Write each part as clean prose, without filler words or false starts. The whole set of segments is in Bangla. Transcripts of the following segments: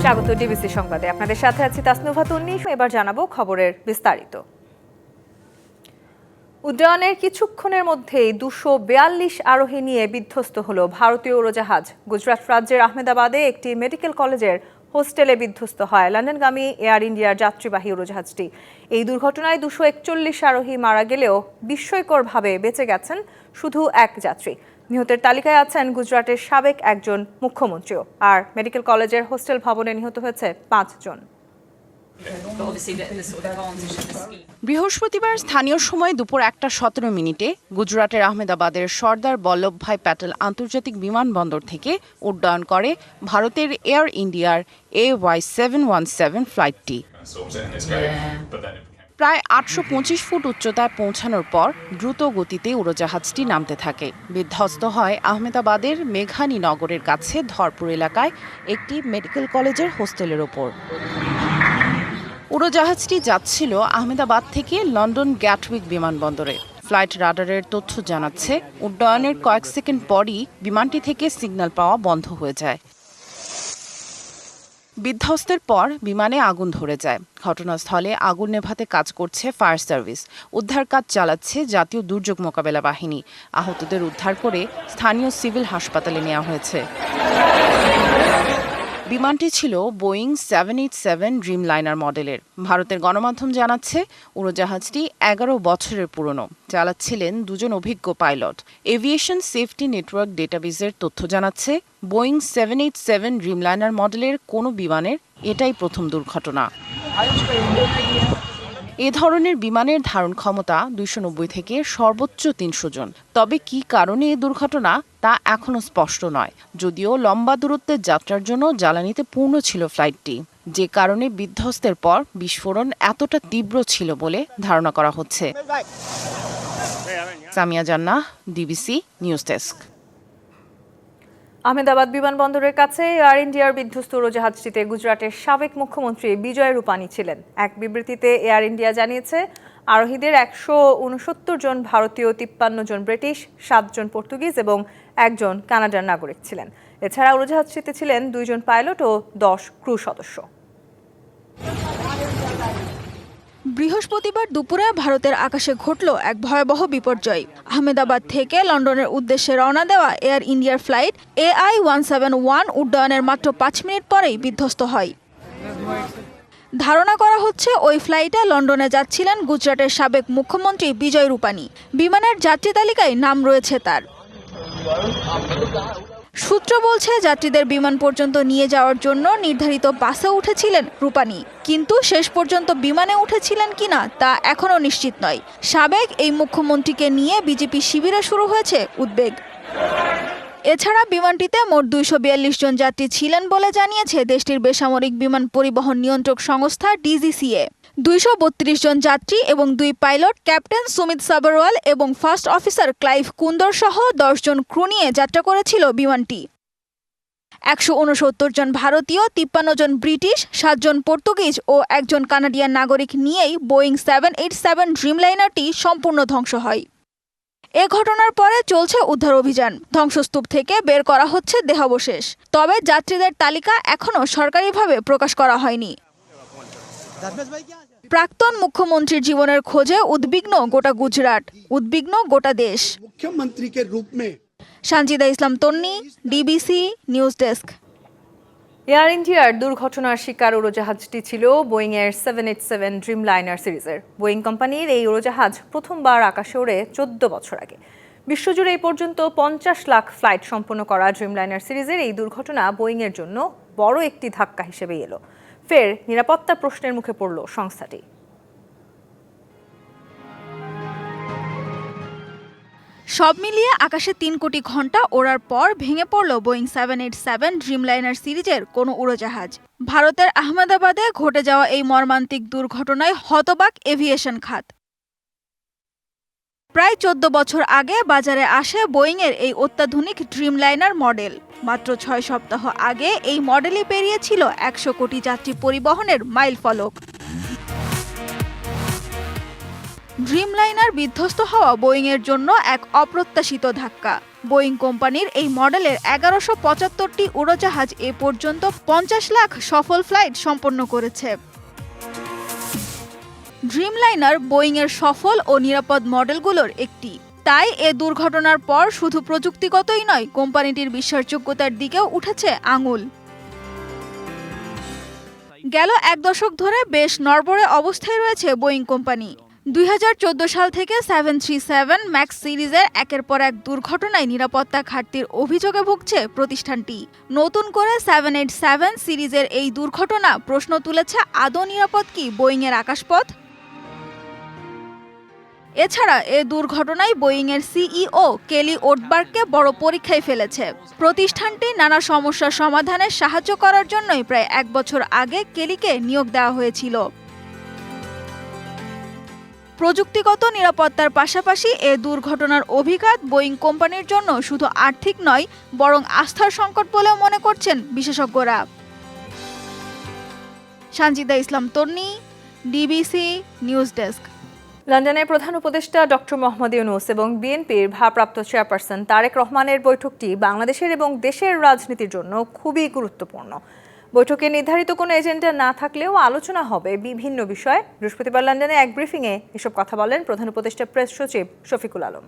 স্বাগত ডিবিসি সংবাদে। আপনাদের সাথে আছি তাসনুভা তন্নি। এবার জানাবো খবরের বিস্তারিত। উড্ডয়নের কিছুক্ষণের মধ্যেই 242 আরোহী নিয়ে বিধ্বস্ত হলো ভারতীয় উড়োজাহাজ। গুজরাট রাজ্যের আহমেদাবাদে একটি মেডিকেল কলেজের হোস্টেলে বিধ্বস্ত হয় লন্ডনগামী এয়ার ইন্ডিয়ার যাত্রীবাহী উড়োজাহাজটি। এই দুর্ঘটনায় 241 আরোহী মারা গেলেও বিস্ময়করভাবে বেঁচে গেছেন শুধু এক যাত্রী। নিহতের তালিকায় আছেন গুজরাটের সাবেক একজন মুখ্যমন্ত্রীও। আর মেডিকেল কলেজের হোস্টেল ভবনে নিহত হয়েছে 5 জন। বৃহস্পতিবার স্থানীয় সময় দুপুর 1:17 গুজরাটের আহমেদাবাদের সর্দার বল্লভভাই প্যাটেল আন্তর্জাতিক বিমানবন্দর থেকে উড্ডয়ন করে ভারতের এয়ার ইন্ডিয়ার AY717 ফ্লাইটটি। প্রায় 825 ফুট উচ্চতায় পৌঁছানোর পর দ্রুত গতিতে উড়োজাহাজটি নামতে থাকে। বিধ্বস্ত হয় আহমেদাবাদের মেঘানী নগরের কাছে ধরপুর এলাকায় একটি মেডিকেল কলেজের হোস্টেলের ওপর। উড়োজাহাজটি যাচ্ছিল আহমেদাবাদ থেকে লন্ডন গ্যাটউইক বিমানবন্দরে। ফ্লাইট রাডারের তথ্য জানাচ্ছে উড্ডয়নের কয়েক সেকেন্ড পরই বিমানটি থেকে সিগন্যাল পাওয়া বন্ধ হয়ে যায়। বিধ্বস্তের পর বিমানে আগুন ধরে যায়। ঘটনাস্থলে আগুন নেভাতে কাজ করছে ফায়ার সার্ভিস। উদ্ধার কাজ চালাচ্ছে জাতীয় দুর্যোগ মোকাবেলা বাহিনী। আহতদের উদ্ধার করে স্থানীয় সিভিল হাসপাতালে নেওয়া হয়েছে। বিমানটি ছিল বোয়িং 787 ড্রিমলাইনার মডেলের। ভারতের গণমাধ্যম জানাচ্ছে উড়োজাহাজটি 11 বছরের পুরনো। চালাচ্ছিলেন দুজন অভিজ্ঞ পাইলট। এভিয়েশন সেফটি নেটওয়ার্ক ডেটাবেজের তথ্য জানাচ্ছে বোয়িং 787 ড্রিমলাইনার মডেলের কোনো বিমানের এটাই প্রথম দুর্ঘটনা। এ ধরনের বিমানের ধারণ ক্ষমতা 290 থেকে সর্বোচ্চ 300 জন। তবে কী কারণে এ দুর্ঘটনা তা এখনও স্পষ্ট নয়। যদিও লম্বা দূরত্বের যাত্রার জন্য জ্বালানিতে পূর্ণ ছিল ফ্লাইটটি, যে কারণে বিধ্বস্তের পর বিস্ফোরণ এতটা তীব্র ছিল বলে ধারণা করা হচ্ছে। সামিয়া জান্নাহ, ডিবিসি নিউজ ডেস্ক। আহমেদাবাদ বিমানবন্দরের কাছে এয়ার ইন্ডিয়ার বিধ্বস্ত উড়োজাহাজটিতে গুজরাটের সাবেক মুখ্যমন্ত্রী বিজয় রূপানি ছিলেন। এক বিবৃতিতে এয়ার ইন্ডিয়া জানিয়েছে আরোহীদের 169 জন ভারতীয়, 53 জন ব্রিটিশ, 7 জন পর্তুগিজ এবং 1 জন কানাডার নাগরিক ছিলেন। এছাড়া উড়োজাহাজটিতে ছিলেন 2 জন পাইলট ও 10 ক্রু সদস্য। বৃহস্পতিবার দুপুরে ভারতের আকাশে ঘটল এক ভয়াবহ বিপর্যয়। আহমেদাবাদ থেকে লন্ডনের উদ্দেশ্যে রওনা দেওয়া এয়ার ইন্ডিয়ার ফ্লাইট AI171 উড্ডয়নের মাত্র 5 মিনিট পরেই বিধ্বস্ত হয়। ধারণা করা হচ্ছে ওই ফ্লাইটে লন্ডনে যাচ্ছিলেন গুজরাটের সাবেক মুখ্যমন্ত্রী বিজয় রূপানি। বিমানের যাত্রী তালিকায় নাম রয়েছে তার। সূত্র বলছে যাত্রীদের বিমান পর্যন্ত নিয়ে যাওয়ার জন্য নির্ধারিত বাসে উঠেছিলেন রূপানি, কিন্তু শেষ পর্যন্ত বিমানে উঠেছিলেন কিনা তা এখনও নিশ্চিত নয়। সাবেক এই মুখ্যমন্ত্রীকে নিয়ে বিজেপি শিবিরে শুরু হয়েছে উদ্বেগ। এছাড়া বিমানটিতে মোট 242 জন যাত্রী ছিলেন বলে জানিয়েছে দেশটির বেসামরিক বিমান পরিবহন নিয়ন্ত্রক সংস্থা DGCA। 232 জন যাত্রী এবং 2 পাইলট, ক্যাপ্টেন সুমিত সাবরওয়াল এবং ফার্স্ট অফিসার ক্লাইভ কুন্দর সহ 10 জন ক্রু নিয়ে যাত্রা করেছিল বিমানটি। 169 জন ভারতীয়, 53 জন ব্রিটিশ, 7 জন পর্তুগিজ ও 1 জন কানাডিয়ান নাগরিক নিয়েই বোয়িং 787 ড্রিমলাইনারটি সম্পূর্ণ ধ্বংস হয়। এ ঘটনার পরে চলছে উদ্ধার অভিযান। ধ্বংসস্তূপ থেকে বের করা হচ্ছে দেহাবশেষ। তবে যাত্রীদের তালিকা এখনও সরকারিভাবে প্রকাশ করা হয়নি। প্রাক্তন মুখ্যমন্ত্রীর জীবনের খোঁজে উদ্বিগ্ন গোটা গুজরাট, উদ্বিগ্ন গোটা দেশ। মুখ্যমন্ত্রীকে রূপ মে সানজিদা ইসলাম তন্নি, ডিবিসি নিউজ ডেস্ক। এয়ার ইন্ডিয়ার দুর্ঘটনার শিকার উড়োজাহাজটি ছিল বোয়িং এর 787 ড্রিমলাইনার সিরিজের। বোয়িং কোম্পানির এই উড়োজাহাজ প্রথমবার আকাশে ওড়ে 14 বছর আগে। বিশ্বজুড়ে এই পর্যন্ত 50 লাখ ফ্লাইট সম্পন্ন করা ড্রিমলাইনার সিরিজের এই দুর্ঘটনা বোয়িং এর জন্য বড় একটি ধাক্কা হিসেবে এলো। ফের নিরাপত্তা প্রশ্নের মুখে পড়ল সংস্থাটি। সব মিলিয়ে আকাশে 3 কোটি ঘন্টা ওড়ার পর ভেঙে পড়ল বোয়িং 787 ড্রিমলাইনার সিরিজের কোনো উড়োজাহাজ। ভারতের আহমেদাবাদে ঘটে যাওয়া এই মর্মান্তিক দুর্ঘটনায় হতবাক এভিয়েশন খাত। প্রায় 14 বছর আগে বাজারে আসে বোয়িংয়ের এই অত্যাধুনিক ড্রিমলাইনার মডেল। মাত্র 6 সপ্তাহ আগে এই মডেলই পেরিয়েছিল 100 কোটি যাত্রী পরিবহনের মাইল ফলক। ড্রিমলাইনার বিধ্বস্ত হওয়া বোয়িংয়ের জন্য এক অপ্রত্যাশিত ধাক্কা। বোয়িং কোম্পানির এই মডেলের 1175টি উড়োজাহাজ এ পর্যন্ত 50 লাখ সফল ফ্লাইট সম্পন্ন করেছে। ড্রিমলাইনার বোয়িংয়ের সফল ও নিরাপদ মডেলগুলোর একটি। তাই এ দুর্ঘটনার পর শুধু প্রযুক্তিগতই নয়, কোম্পানিটির বিশ্বাসযোগ্যতার দিকেও উঠেছে আঙুল। গেল এক দশক ধরে বেশ নড়বড়ে অবস্থায় রয়েছে বোয়িং কোম্পানি। 2014 সাল থেকে 737 ম্যাক্স সিরিজের একের পর এক দুর্ঘটনায় নিরাপত্তা ঘাটতির অভিযোগে ভুগছে প্রতিষ্ঠানটি। নতুন করে 787 সিরিজের এই দুর্ঘটনা প্রশ্ন তুলেছে, আদৌ নিরাপদ কি বোয়িংয়ের আকাশপথ? এছাড়া এ দুর্ঘটনায় বোয়িংয়ের সিইও কেলি ওটবার্গকে বড় পরীক্ষায় ফেলেছে। প্রতিষ্ঠানটি নানা সমস্যা সমাধানে সাহায্য করার জন্যই প্রায় 1 বছর আগে কেলিকে নিয়োগ দেওয়া হয়েছিল। প্রযুক্তিগত নিরাপত্তার পাশাপাশি এ দুর্ঘটনার অভিঘাত বোয়িং কোম্পানির জন্য শুধু আর্থিক নয়, বরং আস্থার সংকট বলেও মনে করছেন বিশেষজ্ঞরা। সানজিদা ইসলাম তন্নি, ডিবিসি নিউজ ডেস্ক। লন্ডনের প্রধান উপদেষ্টা ডক্টর মোহাম্মদ ইউনূস এবং বিএনপির ভারপ্রাপ্ত চেয়ারপারসন তারেক রহমানের বৈঠকটি বাংলাদেশের এবং দেশের রাজনীতির জন্য খুবই গুরুত্বপূর্ণ। বৈঠকে নির্ধারিত কোনো এজেন্ডা না থাকলেও আলোচনা হবে বিভিন্ন বিষয়ে। বৃহস্পতিবার লন্ডনে এক ব্রিফিংয়ে এসব কথা বলেন প্রধান উপদেষ্টা প্রেস সচিব শফিকুল আলম।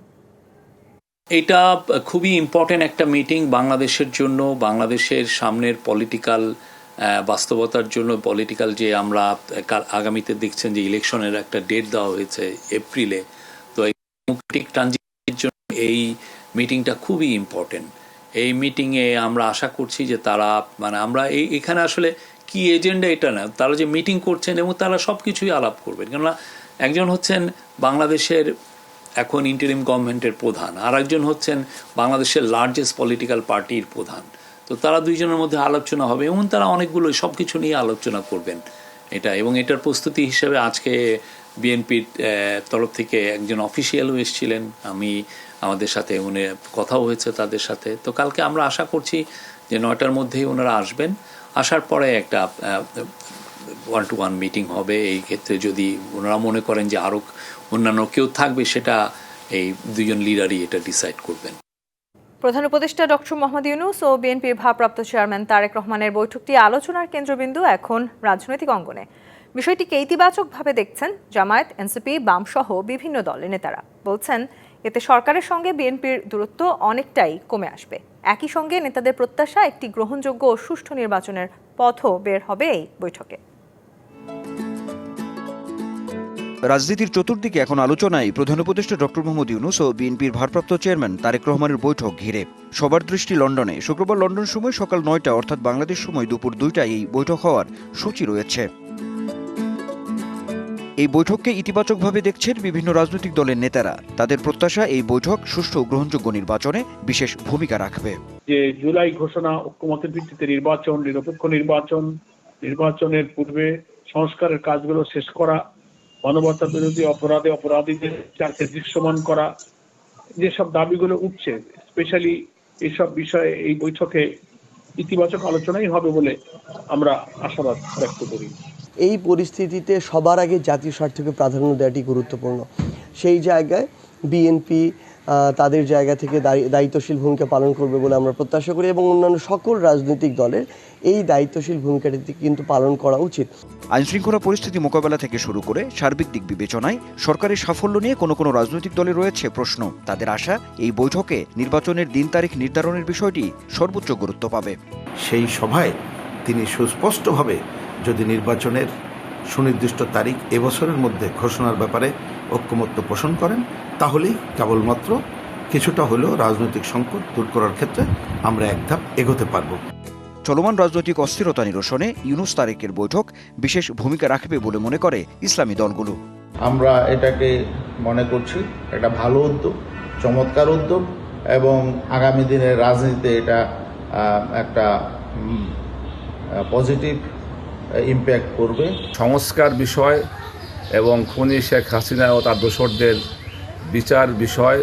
এটা খুবই ইম্পর্টেন্ট একটা মিটিং বাংলাদেশের জন্য, বাংলাদেশের সামনের পলিটিক্যাল বাস্তবতার জন্য। পলিটিক্যাল যে আমরা আগামীতে দেখছেন যে ইলেকশনের একটা ডেট দেওয়া হয়েছে এপ্রিলে, তো এই ডেমোক্রেটিক ট্রানজিশনের জন্য এই মিটিংটা খুবই ইম্পর্টেন্ট। এই মিটিংয়ে আমরা আশা করছি যে তারা আমরা এখানে আসলে কি এজেন্ডা এটা না, তারা যে মিটিং করছেন এবং তারা সব কিছুই আলাপ করবেন। কেননা একজন হচ্ছেন বাংলাদেশের এখন ইন্টারিম গভর্নমেন্টের প্রধান, আর একজন হচ্ছেন বাংলাদেশের লার্জেস্ট পলিটিক্যাল পার্টির প্রধান। তো তারা দুইজনের মধ্যে আলোচনা হবে এবং তারা অনেকগুলো সব কিছু নিয়ে আলোচনা করবেন এটা। এবং এটার প্রস্তুতি হিসেবে আজকে বিএনপির তরফ থেকে একজন অফিসিয়ালও এসেছিলেন, আমাদের সাথে উনি কথাও হয়েছে তাদের সাথে। তো কালকে আমরা আশা করছি যে 9টার মধ্যেই ওনারা আসবেন। আসার পরে একটা 1-to-1 মিটিং হবে। এই ক্ষেত্রে যদি ওনারা মনে করেন যে আরও অন্যান্য কেউ থাকবে, সেটা এই দুজন লিডারই এটা ডিসাইড করবেন। প্রধান উপদেষ্টা ডক্টর মোহাম্মদ ইউনূস ও বিএনপির ভারপ্রাপ্ত চেয়ারম্যান তারেক রহমানের বৈঠকটি আলোচনার কেন্দ্রবিন্দু এখন রাজনৈতিক অঙ্গনে। বিষয়টিকে ইতিবাচকভাবে দেখছেন জামায়াত, এনসিপি, বাম সহ বিভিন্ন দলের নেতারা। বলছেন এতে সরকারের সঙ্গে বিএনপির দূরত্ব অনেকটাই কমে আসবে। একই সঙ্গে নেতাদের প্রত্যাশা একটি গ্রহণযোগ্য ও সুষ্ঠু নির্বাচনের পথও বের হবে এই বৈঠকে। রাজনীতির চতুর্দিকে এখন আলোচনায় প্রধান উপদেষ্টা ডক্টর মোহাম্মদ ইউনূস ও বিএনপির ভারপ্রাপ্ত চেয়ারম্যান তারেক রহমানের বৈঠক ঘিরে। সবার দৃষ্টি লন্ডনে। শুক্রবার লন্ডন সময় সকাল 9টা অর্থাৎ বাংলাদেশ সময় দুপুর 2টায় এই বৈঠক হওয়ার সূচি রয়েছে। এই বৈঠককে ইতিবাচকভাবে দেখছেন বিভিন্ন রাজনৈতিক দলের নেতারা। তাদের প্রত্যাশা এই বৈঠক সুষ্ঠু ও গ্রহণযোগ্য নির্বাচনে বিশেষ ভূমিকা রাখবে। যে জুলাই ঘোষণা, ঐক্যমতের ভিত্তিতে নির্বাচন, নিরপেক্ষ নির্বাচনের পূর্বে সংস্কারের কাজগুলো শেষ করা, মানবতা বিরোধী অপরাধীদের বিচারকে দৃশ্যমান করা, যেসব দাবিগুলো উঠছে, স্পেশালি এইসব বিষয়ে এই বৈঠকে ইতিবাচক আলোচনাই হবে বলে আমরা আশাবাদ ব্যক্ত করি। এই পরিস্থিতিতে সবার আগে জাতীয় স্বার্থকে প্রাধান্য দেওয়াটি গুরুত্বপূর্ণ। সেই জায়গায় বিএনপি তাদের জায়গা থেকে দায়িত্বশীল ভূমিকা পালন করবে বলে আমরা প্রত্যাশা করি এবং অন্যান্য সকল রাজনৈতিক দলের এই দায়িত্বশীল ভূমিকাটি কিন্তু পালন করা উচিত। আইনশৃঙ্খলা পরিস্থিতি মোকাবেলা থেকে শুরু করে সার্বিক দিক বিবেচনায় সরকারের সাফল্য নিয়ে কোনো রাজনৈতিক দলে রয়েছে প্রশ্ন। তাদের আশা এই বৈঠকে নির্বাচনের দিন তারিখ নির্ধারণের বিষয়টি সর্বোচ্চ গুরুত্ব পাবে। সেই সভায় তিনি সুস্পষ্টভাবে যদি নির্বাচনের সুনির্দিষ্ট তারিখ এবছরের মধ্যে ঘোষণার ব্যাপারে ঐক্যমত্য পোষণ করেন, তাহলেই কেবলমাত্র কিছুটা হলেও রাজনৈতিক সংকট দূর করার ক্ষেত্রে আমরা এক ধাপ এগোতে পারব। চলমান রাজনৈতিক অস্থিরতা নিরসনে ইউনূস তারেকের বৈঠক বিশেষ ভূমিকা রাখবে বলে মনে করে ইসলামী দলগুলো। আমরা এটাকে মনে করছি একটা ভালো উদ্যোগ, চমৎকার উদ্যোগ এবং আগামী দিনের রাজনীতিতে এটা একটা পজিটিভ ইম্প্যাক্ট করবে। সংস্কার বিষয় এবং খুনি শেখ হাসিনা ও তার দোসরদের বিচার বিষয়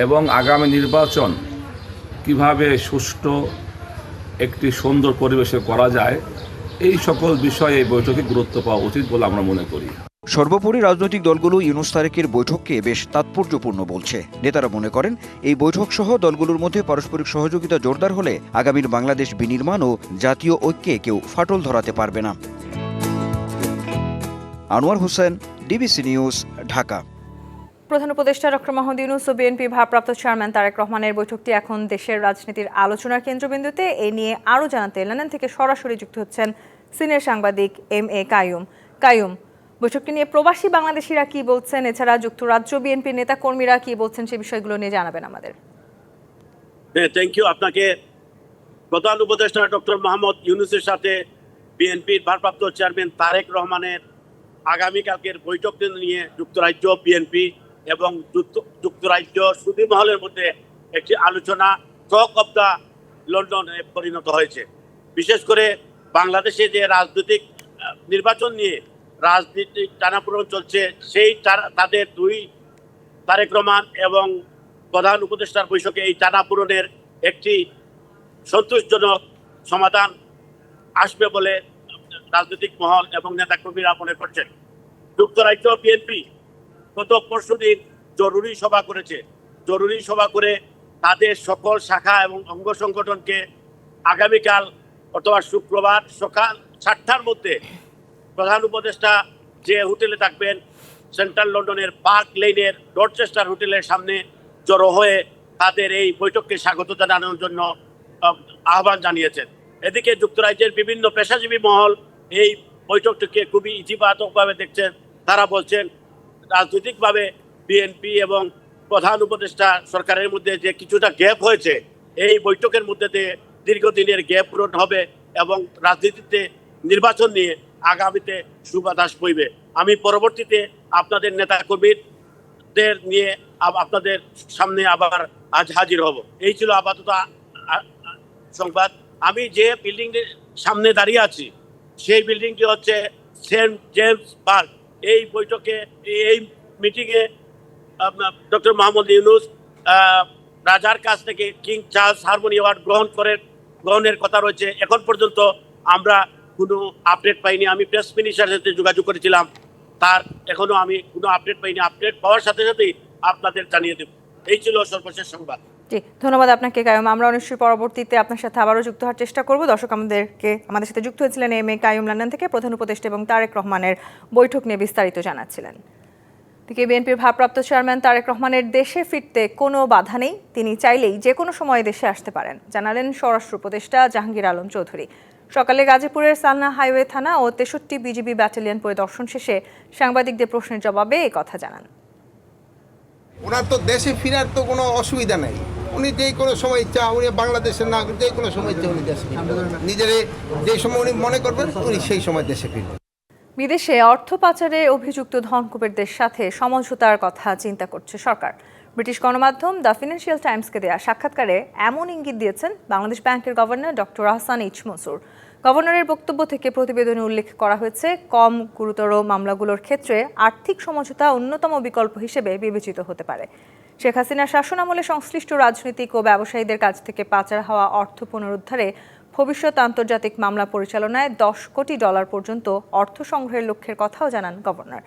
এবং আগামী নির্বাচন কিভাবে সুষ্ঠু একটি সুন্দর পরিবেশে করা যায়, এই সকল বিষয়ে এই বৈঠকে গুরুত্ব পাওয়া উচিত বলে আমরা মনে করি। সর্বোপরি রাজনৈতিক দলগুলো ইউনূস তারেকের বৈঠককে বেশ তাৎপর্যপূর্ণ বলছে। নেতারা মনে করেন এই বৈঠক সহ দলগুলোর মধ্যে পারস্পরিক সহযোগিতা জোরদার হলে আগামীর বাংলাদেশ বিনির্মাণ ও জাতীয় ঐক্যে কেউ ফাটল ধরাতে পারবে না। Anwar Hossain, DBC news, Dhaka. প্রধান উপদেষ্টা ডক্টর মোহাম্মদ ইউনূস ও বিএনপি ভারপ্রাপ্ত চেয়ারম্যান তারেক রহমানের বৈঠকটি এখন দেশের রাজনীতির আলোচনার কেন্দ্রবিন্দুতে। এ নিয়ে আরও জানাতে লন্ডন থেকে সরাসরি যুক্ত হচ্ছেন সিনিয়র সাংবাদিক MA কাইয়ুম। বৈঠকটি নিয়ে প্রবাসী বাংলাদেশিরা কি বলছেন, এছাড়া যুক্তরাজ্য বিএনপির নেতা কর্মীরা কি বলছেন, সে বিষয়গুলো নিয়ে জানাবেন আমাদের। থ্যাংক ইউ আপনাকে। প্রধান উপদেষ্টা ডক্টর মোহাম্মদ ইউনূসের সাথে বিএনপির ভারপ্রাপ্ত চেয়ারম্যান তারেক রহমানের আগামীকালকের বৈঠক নিয়ে যুক্তরাজ্য বিএনপি এবং যুক্তরাজ্য সুধী মহলের মধ্যে একটি আলোচনা টক অব দ্য লন্ডনে পরিণত হয়েছে। বিশেষ করে বাংলাদেশে যে রাজনৈতিক নির্বাচন নিয়ে রাজনীতিক টানাপোড়েন চলছে, সেই তাদের দুই তারেক রহমান এবং প্রধান উপদেষ্টার বৈঠকে এই টানাপোড়েনের একটি সন্তোষজনক সমাধান আসবে বলে রাজনৈতিক মহল এবং নেতাকর্মীরা মনে করছেন। যুক্তরাজ্য বিএনপি গত পরশুদিন জরুরি সভা করেছে। জরুরি সভা করে তাদের সকল শাখা এবং অঙ্গ সংগঠনকে আগামীকাল অথবা শুক্রবার সকাল 7টার মধ্যে প্রধান উপদেষ্টা যে হোটেলে থাকবেন সেন্ট্রাল লন্ডনের পার্ক লেনের ডরচেস্টার হোটেলের সামনে জড়ো হয়ে তাদের এই বৈঠককে স্বাগত জানানোর জন্য আহ্বান জানিয়েছেন। এদিকে যুক্তরাজ্যের বিভিন্ন পেশাজীবী মহল এই বৈঠকটিকে খুবই ইতিবাচকভাবে দেখছেন। তারা বলছেন রাজনৈতিকভাবে বিএনপি এবং প্রধান উপদেষ্টা সরকারের মধ্যে যে কিছুটা গ্যাপ হয়েছে, এই বৈঠকের মধ্যে দিয়ে দীর্ঘদিনের গ্যাপ পূরণ হবে এবং রাজনীতিতে নির্বাচন নিয়ে আগামীতে সুবাতাস বইবে। আমি পরবর্তীতে আপনাদের নেতা কর্মীদের নিয়ে আপনাদের সামনে আবার আজ হাজির হব। এই ছিল আপাতত সংবাদ। আমি যে বিল্ডিং এর সামনে দাঁড়িয়ে আছি সেই বিল্ডিংটি হচ্ছে সেন্ট জেমস পার্ক। এই বৈঠকে এই মিটিংয়ে ডক্টর মোহাম্মদ ইউনূস রাজার কাছ থেকে কিং চার্লস হারমোনি অ্যাওয়ার্ড গ্রহণের কথা রয়েছে। এখন পর্যন্ত আমরা কোনো আপডেট পাইনি। আমি প্রেস মিনিস্টারের সাথে যোগাযোগ করেছিলাম, তার এখনো আমি কোনো আপডেট পাইনি। আপডেট পাওয়ার সাথে সাথেই আপনাদের জানিয়ে দেব। এই ছিল সর্বশেষ সংবাদ। জি, ধন্যবাদ আপনাকে কাইয়ুম। আমরা নিশ্চয়ই পরবর্তীতে আপনার সাথে আবারও যুক্ত হওয়ার চেষ্টা করব। দর্শক, আমাদের সাথে যুক্ত হয়েছিলেন MA কাইয়ুম লন্ডন থেকে, প্রধান উপদেষ্টা এবং তারেক রহমানের বৈঠক নিয়ে বিস্তারিত জানাচ্ছিলেন। দিকে বিএনপির ভারপ্রাপ্ত চেয়ারম্যান তারেক রহমানের দেশে ফিরতে কোনো বাধা নেই, তিনি চাইলেই যে কোনো সময় দেশে আসতে পারেন, জানালেন স্বরাষ্ট্র উপদেষ্টা জাহাঙ্গীর আলম চৌধুরী। সকালে গাজীপুরের সালনা হাইওয়ে থানা ও 63 বিজিবি ব্যাটালিয়ন পরিদর্শন শেষে সাংবাদিকদের প্রশ্নের জবাবে এই কথা জানান। ওনার তো দেশে ফেরার তো কোনো অসুবিধা নাই, উনি যে কোনো সময় ইচ্ছা, উনি বাংলাদেশের নাগরিক, যে কোনো সময় ইচ্ছা উনি দেশে নিজের যে সময় উনি মনে করবেন উনি সেই সময় দেশে ফিরবেন। বিদেশে অর্থ পাচারে অভিযুক্ত ধনকুবেরদের সাথে সমঝোতার কথা চিন্তা করছে সরকার। ব্রিটিশ গণমাধ্যম দ্য ফিনান্সিয়াল টাইমসকে দেয়া সাক্ষাৎকারে এমন ইঙ্গিত দিয়েছেন বাংলাদেশ ব্যাংকের governor doctor Ahsan H Mansur. গভর্নরের বক্তব্য থেকে প্রতিবেদনে উল্লেখ করা হয়েছে, কম গুরুতর মামলাগুলোর ক্ষেত্রে আর্থিক সমঝোতা অন্যতম বিকল্প হিসেবে বিবেচিত হতে পারে। শেখ হাসিনার শাসনামলে সংশ্লিষ্ট রাজনৈতিক ও ব্যবসায়ীদের কাছ থেকে পাচার হওয়া অর্থ পুনরুদ্ধারে ভবিষ্যৎ আন্তর্জাতিক মামলা পরিচালনায় $10 কোটি পর্যন্ত অর্থ সংগ্রহের লক্ষ্যের কথাও জানান গভর্নর।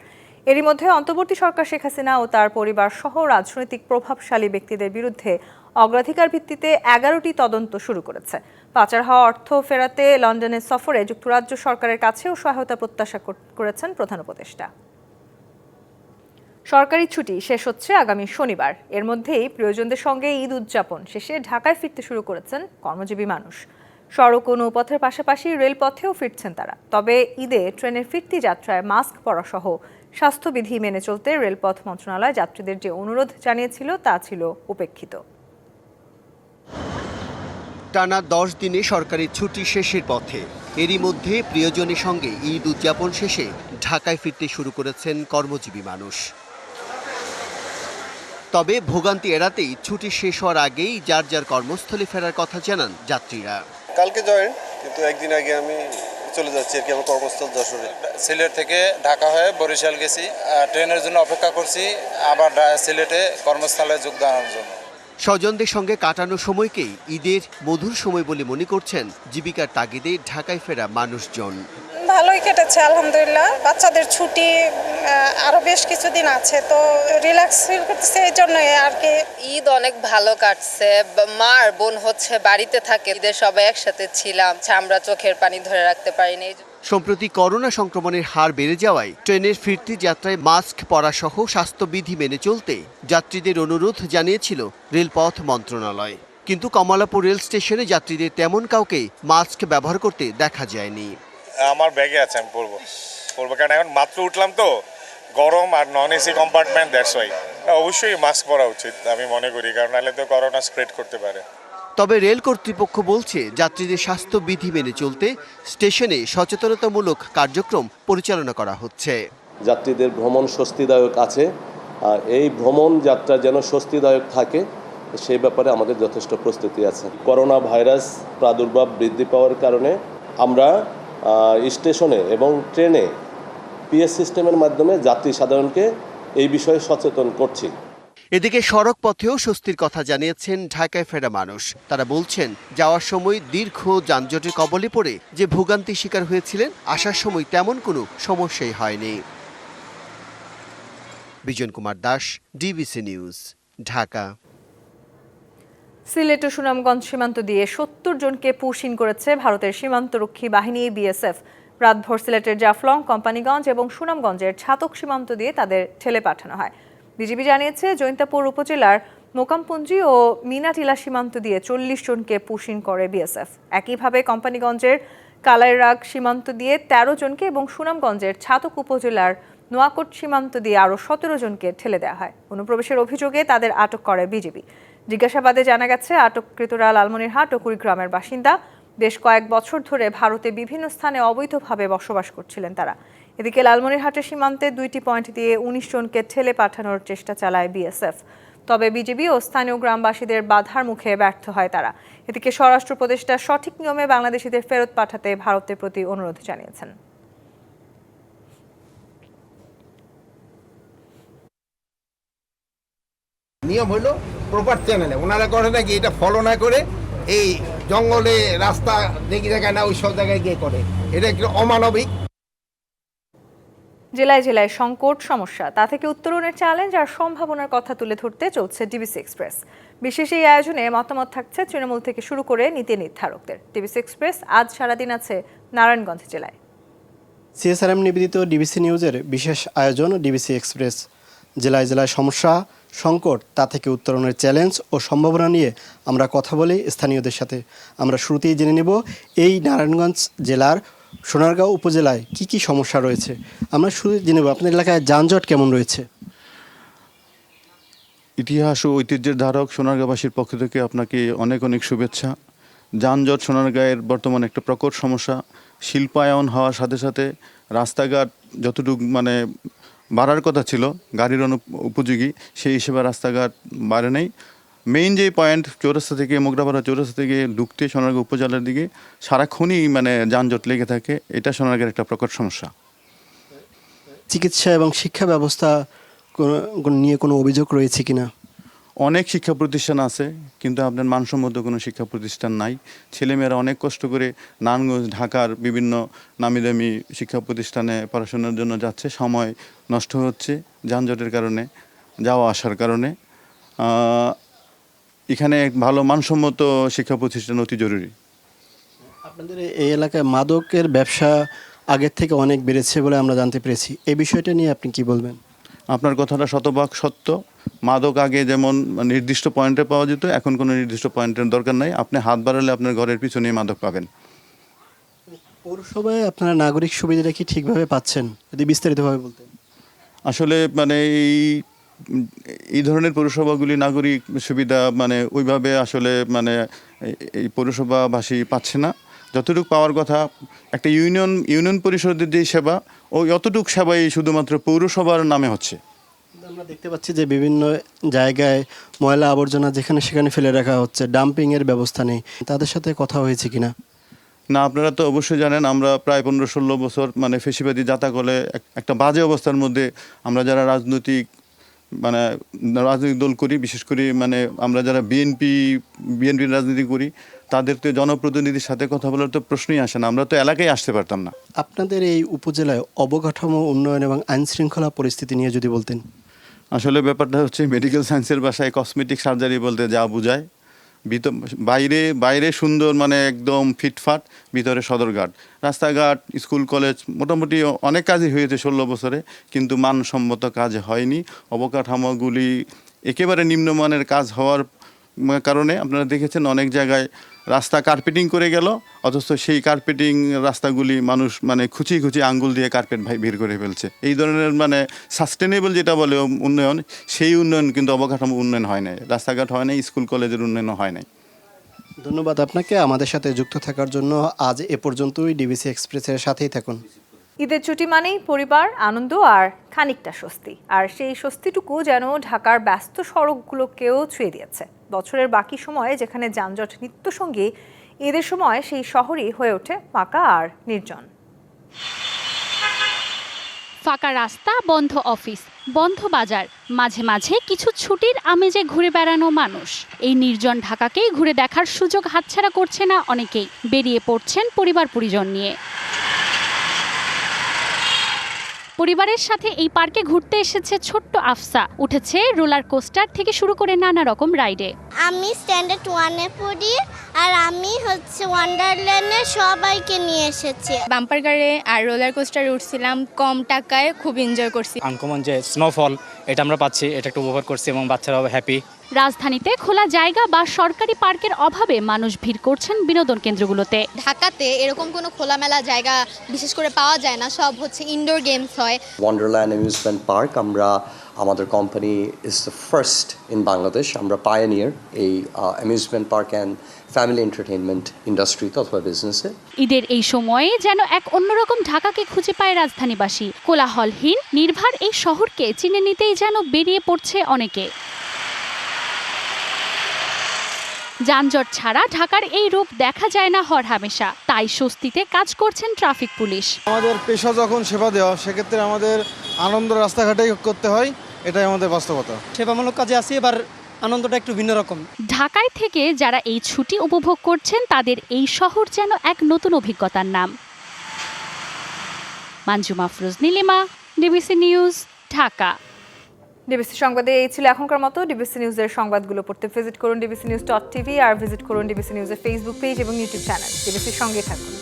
এরই মধ্যে অন্তর্বর্তী সরকার শেখ হাসিনা ও তার পরিবার সহ রাজনৈতিক প্রভাবশালী ব্যক্তিদের বিরুদ্ধে অগ্রাধিকার ভিত্তিতে 11টি তদন্ত শুরু করেছে। পাচার হওয়া অর্থ ফেরাতে লন্ডনের সফরে যুক্তরাজ্য সরকারের কাছেও সহায়তা প্রত্যাশা করেছেন প্রধান উপদেষ্টা। সরকারি ছুটি শেষ হচ্ছে আগামী শনিবার। এর মধ্যেই প্রিয়জনদের সঙ্গে ঈদ উদযাপন শেষে ঢাকায় ফিরতে শুরু করেছেন কর্মজীবী মানুষ। সড়ক ও নৌপথের পাশাপাশি রেলপথেও ফিরছেন তারা। তবে ঈদে ট্রেনের ফিরতি যাত্রায় মাস্ক পরা সহ স্বাস্থ্যবিধি মেনে চলতে রেলপথ মন্ত্রণালয় যাত্রীদের যে অনুরোধ জানিয়েছিল তা ছিল উপেক্ষিত। টানা 10 দিনে সরকারি ছুটি শেষের পথে। এরই মধ্যে প্রিয়জনের সঙ্গে ঈদ উদযাপন শেষে ঢাকায় ফিরতে শুরু করেছেন কর্মজীবী মানুষ। তবে ভোগান্তি এড়াতেই ছুটি শেষ হওয়ার আগেই যার যার কর্মস্থলে ফেরার কথা জানান যাত্রীরা। কালকে জয়েন, কিন্তু একদিন আগে আমি চলে যাচ্ছি আর কি আমার কর্মস্থল যশোরে। সিলেট থেকে ঢাকা হয়ে বরিশাল গেছি, ট্রেনের জন্য অপেক্ষা করছি, আবার সিলেটে কর্মস্থলে যোগদানের জন্য। স্বজনদের সঙ্গে কাটানো সময়কেই ঈদের মধুর সময় বলে মনে করছেন জীবিকার তাগিদে ঢাকায় ফেরা মানুষজন। ভালোই কেটেছে আলহামদুলিল্লাহ। বাচ্চাদের ছুটি আরো বেশ কিছুদিন আছে, তো রিল্যাক্স ফিল করতেছে, এই জন্যই আর কি। ঈদ অনেক ভালো কাটছে। মার বোন হচ্ছে বাড়িতে থাকে, ঈদের সবাই একসাথে ছিলাম, আমরা চোখের পানি ধরে রাখতে পারিনি। সম্প্রতি করোনা সংক্রমণের হার বেড়ে যাওয়ায় ট্রেনের ফিরতি যাত্রায় মাস্ক পরা সহ স্বাস্থ্যবিধি মেনে চলতে যাত্রীদের অনুরোধ জানিয়েছিল রেলপথ মন্ত্রণালয়। কিন্তু কমলাপুর রেল স্টেশনে যাত্রীদের তেমন কাউকে মাস্ক ব্যবহার করতে দেখা যায়নি। আমার ব্যাগে আছে, আমি পরবো কারণ এখন মাত্র উঠলাম তো, গরম আর non AC compartment, that's why. অবশ্যই মাস্ক পরা উচিত আমি মনে করি, কারণ নাহলে তো করোনা স্প্রেড করতে পারে। তবে রেল কর্তৃপক্ষ বলছে যাত্রীদের স্বাস্থ্যবিধি মেনে চলতে স্টেশনে সচেতনতামূলক কার্যক্রম পরিচালনা করা হচ্ছে। যাত্রীদের ভ্রমণ স্বস্তিদায়ক আছে, আর এই ভ্রমণ যাত্রা যেন স্বস্তিদায়ক থাকে সেই ব্যাপারে আমাদের যথেষ্ট প্রস্তুতি আছে। করোনা ভাইরাস প্রাদুর্ভাব বৃদ্ধি পাওয়ার কারণে আমরা স্টেশনে এবং ট্রেনে পিএস সিস্টেমের মাধ্যমে যাত্রী সাধারণকে এই বিষয়ে সচেতন করছি। এদিকে সড়ক পথেও স্বস্তির কথা জানিয়েছেন ঢাকায় ফেরা মানুষ। তারা বলছেন যাওয়ার সময় দীর্ঘ যানজটের কবলে পড়ে যে ভোগান্তির শিকার হয়েছিলেন, আসার সময় তেমন কোনো সমস্যাই হয়নি। Bijan Kumar Das, DBC news, Dhaka. সিলেট ও সুনামগঞ্জ সীমান্ত দিয়ে ৭০ জনকে পুশিন করেছে ভারতের সীমান্তরক্ষী বাহিনী বিএসএফ। রাতভর সিলেটের জাফলং, কোম্পানিগঞ্জ এবং সুনামগঞ্জের ছাতক সীমান্ত দিয়ে তাদের ঠেলে পাঠানো হয়। বিজিবি জানিয়েছে জৈন্তাপুর উপজেলার মোকামপুঞ্জি ও মিনাটিলা সীমান্ত দিয়ে ৪০ জনকে পুশিন করে বিএসএফ। একইভাবে কোম্পানিগঞ্জের কালাইরাগ সীমান্ত দিয়ে ১৩ জনকে এবং সুনামগঞ্জের ছাতক উপজেলার নোয়াকোট সীমান্ত দিয়ে আরও ১৭ জনকে ঠেলে দেওয়া হয়। অনুপ্রবেশের অভিযোগে তাদের আটক করে বিজিবি। জিজ্ঞাসাবাদে জানা গেছে আটককৃতরা লালমনিরহাট ও কুড়িগ্রামের বাসিন্দা। বেশ কয়েক বছর ধরে ভারতে বিভিন্ন স্থানে অবৈধভাবে বসবাস করছিলেন তারা। এদিকে লালমনিরহাটের সীমান্তে ২টি পয়েন্ট দিয়ে ১৯ জনকে ঠেলে পাঠানোর চেষ্টা চালায় বিএসএফ। তবে বিজিবি ও স্থানীয় গ্রামবাসীদের বাধার মুখে ব্যর্থ হয় তারা। এদিকে স্বরাষ্ট্র উপদেষ্টা সঠিক নিয়মে বাংলাদেশিদের ফেরত পাঠাতে ভারতের প্রতি অনুরোধ জানিয়েছেন। নিয়ম হলো প্রপার চ্যানেলে, ওনারা করে নাকি এটা ফলো না করে এই জঙ্গলে রাস্তা দেখি জায়গায় না ওই সব জায়গায় গিয়ে করে, এটা একটু অমানবিক। জেলায় জেলায় সংকট সমস্যা, তা থেকে উত্তরণের চ্যালেঞ্জ আর সম্ভাবনার কথা তুলে ধরতে চলছে ডিবিসি এক্সপ্রেস। বিশেষ এই আয়োজনে মতামত থাকছে তৃণমূল থেকে শুরু করে নীতি নির্ধারকদের। ডিবিসি এক্সপ্রেস আজ সারাদিন আছে নারায়ণগঞ্জ জেলায়। সিএসআরএম নিবেদিত ডিবিসি নিউজের বিশেষ আয়োজন ডিবিসি এক্সপ্রেস। জেলায় জেলায় সমস্যা, সংকট, তা থেকে উত্তরণের চ্যালেঞ্জ ও সম্ভাবনা নিয়ে আমরা কথা বলি স্থানীয়দের সাথে। আমরা শুরুতেই জেনে নেব এই নারায়ণগঞ্জ জেলার সোনারগাঁও উপজেলায় কি কি সমস্যা রয়েছে। আমরা শুরু জেনে নেব আপনার এলাকায় যানজট কেমন রয়েছে। ইতিহাস ও ঐতিহ্যের ধারক সোনারগাঁওবাসীর পক্ষ থেকে আপনাকে অনেক অনেক শুভেচ্ছা। যানজট সোনারগাঁয়ের বর্তমানে একটা প্রকট সমস্যা। শিল্পায়ন হওয়ার সাথে সাথে রাস্তাঘাট যতটুকু বাড়ার কথা ছিল গাড়ির উপযোগী, সেই হিসেবে রাস্তাঘাট বাড়ে নেই। মেইন যে পয়েন্ট চৌরাস্তা থেকে মোগরাপাড়া চৌরাস্তা থেকে ঢুকতে সোনারগাঁও উপজেলার দিকে সারাক্ষণই যানজট লেগে থাকে। এটা সোনারগাঁয়ের একটা প্রকট সমস্যা। চিকিৎসা এবং শিক্ষা ব্যবস্থা নিয়ে কোনো অভিযোগ রয়েছে কিনা? অনেক শিক্ষা প্রতিষ্ঠান আছে, কিন্তু আপনার মানসম্মত কোনো শিক্ষা প্রতিষ্ঠান নাই। ছেলেমেয়েরা অনেক কষ্ট করে নারায়ণগঞ্জ, ঢাকার বিভিন্ন নামি দামি শিক্ষা প্রতিষ্ঠানে পড়াশোনার জন্য যাচ্ছে, সময় নষ্ট হচ্ছে যানজটের কারণে, যাওয়া আসার কারণে। এখানে ভালো মানসম্মত শিক্ষা প্রতিষ্ঠান অতি জরুরি। আপনাদের এই এলাকায় মাদকের ব্যবসা আগের থেকে অনেক বেড়েছে বলে আমরা জানতে পেরেছি, এই বিষয়টা নিয়ে আপনি কি বলবেন? আপনার কথাটা শতভাগ সত্য। মাদক আগে যেমন নির্দিষ্ট পয়েন্টে পাওয়া যেত, এখন কোনো নির্দিষ্ট পয়েন্টের দরকার নাই। আপনি হাত বাড়ালে আপনার ঘরের পিছনেই মাদক পাবেন। পৌরসভায় আপনারা নাগরিক সুবিধাটা কি ঠিকভাবে পাচ্ছেন, যদি বিস্তারিতভাবে বলতেন? আসলে এই ধরনের পৌরসভাগুলি নাগরিক সুবিধা ওইভাবে আসলে এই পৌরসভাবাসী পাচ্ছে না। যতটুকু পাওয়ার কথা একটা ইউনিয়ন পরিষদের যে সেবা, ওই অতটুকু সেবাই শুধুমাত্র পৌরসভার নামে হচ্ছে। আমরা দেখতে পাচ্ছি যে বিভিন্ন জায়গায় ময়লা আবর্জনা যেখানে সেখানে ফেলে রাখা হচ্ছে, ডাম্পিংয়ের ব্যবস্থা নেই। তাদের সাথে কথা হয়েছে কিনা? না, আপনারা তো অবশ্যই জানেন আমরা প্রায় 15-16 বছর ফেসিবাদী জাতাকলে একটা বাজে অবস্থার মধ্যে আমরা যারা রাজনৈতিক দল করি, বিশেষ করে আমরা যারা বিএনপির রাজনীতি করি, তাদের তো জনপ্রতিনিধির সাথে কথা বলার তো প্রশ্নই আসে না, আমরা তো এলাকায় আসতে পারতাম না। আপনাদের এই উপজেলায় অবকাঠামো উন্নয়ন এবং আইন শৃঙ্খলা পরিস্থিতি নিয়ে যদি বলতেন। আসলে ব্যাপারটা হচ্ছে মেডিকেল সায়েন্সের ভাষায় কসমেটিক সার্জারি বলতে যা বোঝায়, বাইরে সুন্দর মানে একদম ফিটফাট, ভিতরে সদরঘাট, রাস্তাঘাট, স্কুল কলেজ মোটামুটি অনেক কাজই হয়েছে 16 বছরে, কিন্তু মানসম্মত কাজ হয়নি। অবকাঠামোগুলি একেবারে নিম্নমানের কাজ হওয়ার কারণে আপনারা দেখেছেন অনেক জায়গায় রাস্তা কার্পেটিং করে গেল, অথচ সেই কার্পেটিং রাস্তাগুলি মানুষ মানে খুঁচিয়ে আঙ্গুল দিয়ে কার্পেট বের করে ফেলছে। এই ধরনের মানে সাস্টেনেবল যেটা বলে উন্নয়ন, সেই উন্নয়ন কিন্তু অবকাঠামো উন্নয়ন হয় নাই, রাস্তাঘাট হয় নাই, স্কুল কলেজের উন্নয়ন হয় নাই। ধন্যবাদ আপনাকে আমাদের সাথে যুক্ত থাকার জন্য। আজ এ পর্যন্তই। ডিবিসি এক্সপ্রেসের সাথেই থাকুন। ঈদের ছুটি মানেই পরিবার, আনন্দ আর খানিকটা স্বস্তি, আর সেই স্বস্তিটুকু যেন ঢাকার ব্যস্ত সড়কগুলোকেও ছুঁয়ে দিয়েছে। বছরের বাকি সময়ে যেখানে যানজট নিত্যসঙ্গী, ঈদের সময় সেই শহরই হয়ে ওঠে ফাঁকা আর নির্জন। ফাঁকা রাস্তা, বন্ধ অফিস, বন্ধ বাজার, মাঝে মাঝে কিছু ছুটির আমেজে ঘুরে বেড়ানো মানুষ। এই নির্জন ঢাকাকেই ঘুরে দেখার সুযোগ হাতছাড়া করছে না অনেকেই, বেরিয়ে পড়ছেন পরিবার পরিজন নিয়ে। পরিবারের সাথে এই পার্কে ঘুরতে এসেছে ছোট্ট আফসা, উঠেছে রোলার কোস্টার থেকে শুরু করে নানা রকম রাইডে। আমি স্ট্যান্ডার্ড 1-এ পড়ি, আর আমি ওয়ান্ডারল্যান্ডে সবাইকে নিয়ে এসেছি। বাম্পার গাড়ি আর রোলার কোস্টারে উঠছিলাম, কম টাকায় খুব এনজয় করছি। আনকমন যে স্নোফল, এটা আমরা পাচ্ছি, এটা একটু উপভোগ করছি এবং বাচ্চারাও হ্যাপি। রাজধানীতে খোলা জায়গা বা সরকারি পার্কের অভাবে মানুষ ভিড় করছেন বিনোদন কেন্দ্রগুলোতে। ঢাকাতে এরকম কোনো খোলামেলা জায়গা বিশেষ করে পাওয়া যায় না, সব হচ্ছে ইনডোর গেমস হয়। ওয়ান্ডারল্যান্ড অ্যামিউজমেন্ট পার্ক, আমাদের company is the first in Bangladesh. আমরা পায়োনিয়ার এই amusement park and family entertainment ইন্ডাস্ট্রিতে অথবা বিজনেসে। ঈদের এই সময়ে যেন এক অন্যরকম ঢাকাকে খুঁজে পায় রাজধানীবাসী। কোলাহলহীন নির্ভার এই শহরকে চিনে নিতেই যেন বেরিয়ে পড়ছে অনেকে। যানজট ছাড়া ঢাকার এই রূপ দেখা যায় না হরহামেশা, তাই স্বস্তিতে কাজ করছেন ট্রাফিক পুলিশ। আমাদের পেশা যখন সেবা দেওয়া, সেক্ষেত্রে আমাদের আনন্দ রাস্তাঘাটেই করতে হয়, এটাই আমাদের বাস্তবতা। সেবামূলক কাজে আসি, এবার আনন্দটা একটু ভিন্ন রকম। ঢাকায় থেকে যারা এই ছুটি উপভোগ করছেন তাদের এই শহর যেন এক নতুন অভিজ্ঞতার নাম। Manjuma Afroz, Nilima, DBC news, Dhaka. DBC সংবাদে এই ছিল এখনকার মতো। ডিবিসি নিউজের সংবাদগুলো পড়তে ভিজিট করুন dbcnews.tv আর ভিজিট করুন ডিবিসি নিউজের ফেসবুক পেজ এবং ইউটিউব চ্যানেল। ডিবিসির সঙ্গে থাকুন।